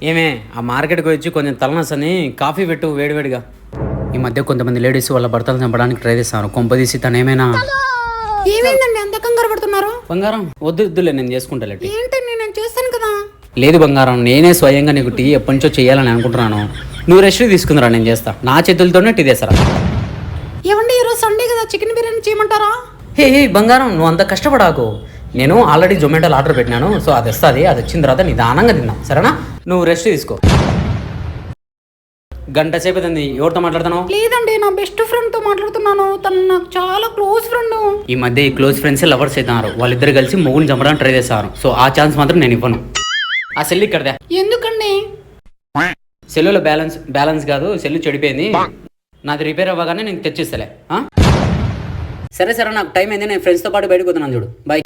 ఏమే ఆ మార్కెట్కి వచ్చి కొంచెం తలనసని కాఫీ పెట్టు వేడివేడిగా. ఈ మధ్య కొంతమంది లేడీస్ వాళ్ళ భర్తలు చంపడానికి ట్రై చేస్తారు. కొంపదీసి తను ఏమైనా ఏమైందండి అంత కంగారు పడుతున్నారు? బంగారం వద్దులే, నేను చేసుకుంటాలే. ఏంటండి నేను చేస్తాను కదా. లేదు బంగారం, నేనే స్వయంగా నీకు టీ ఎప్పటి నుంచో చేయాలని అనుకుంటున్నాను. నువ్వు రెస్ట్ తీసుకుందిరా, నేను చేస్తా. నా చేతులతోనే టీ చేస్తారా. ఏమండి ఈరోజు సండే కదా, చికెన్ బిర్యానీ చేయమంటారా? హే బంగారం, నువ్వు అంత కష్టపడాకు. నేను ఆల్రెడీ జొమాటోలో ఆర్డర్ పెట్టినాను. సో అది వస్తుంది, అది వచ్చిన తర్వాత నిదానంగా తిన్నాం, సరేనా? నువ్వు రెస్ట్ తీసుకో. గంట సేపు అవుతుంది. ఎవరితో మాట్లాడుతున్నావు? లేదండి, నా బెస్ట్ ఫ్రెండ్ తో మాట్లాడుతున్నాను. తను నాకు చాలా క్లోజ్ ఫ్రెండ్. ఈ మధ్య ఈ క్లోజ్ ఫ్రెండ్స్ లవర్స్ అవుతున్నారు. వాళ్ళిద్దరు కలిసి మొగుని చంపడానికి ట్రై చేస్తారు. సో ఆ ఛాన్స్ మాత్రం నేను ఇవ్వను. ఆ సెల్ ఇక్కడదే. ఎందుకండి? సెల్లులో బ్యాలెన్స్ కాదు, సెల్లు చెడిపోయింది. నాది రిపేర్ అవ్వగానే నేను తెచ్చిస్తలే. సరే నాకు టైం అయింది. నేను ఫ్రెండ్స్తో పాటు బయటకు పోతున్నాను, చూడు. బాయ్.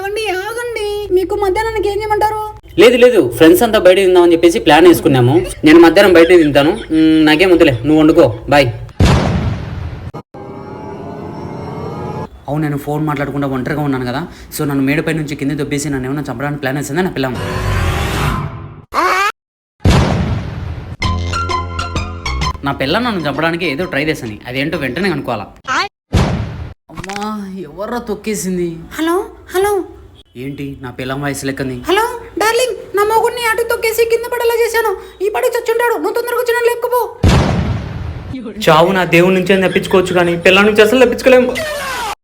ఆగండి, మీకు మధ్యాహ్నానికి ఏం చేయమంటారు? లేదు, ఫ్రెండ్స్ అంతా బయట తిందామని చెప్పేసి ప్లాన్ వేసుకున్నాము. నేను మధ్యాహ్నం బయట తింటాను. నాకేం వద్దులే, నువ్వు వండుకో. బాయ్. అవును, నేను ఫోన్ మాట్లాడకుండా ఒంటరిగా ఉన్నాను కదా. సో నన్ను మేడపై నుంచి కింద దొబ్బేసి నన్ను ఏమైనా చంపడానికి ప్లాన్ వేసిందా నా పిల్లమ్మ. నా పిల్ల నన్ను చంపడానికి ఏదో ట్రై చేశాను. అదేంటో వెంటనే కనుక్కోవాలా. అమ్మా, ఎవర్రా తొక్కేసింది? హలో ఏంటి నా పిల్లం వయసు లెక్కంది? హలో డార్లింగ్, నా మొగుడిని అటు తొక్కేసి కింద పడేలా చేశాను. ఈ పడి చచ్చుంటాడు. నువ్వు తొందరగా వచ్చిన లేకపో. చావు నా దేవుడి నుంచి తప్పించుకోవచ్చు, కానీ పిల్ల నుంచి అసలు తప్పించుకోలేము.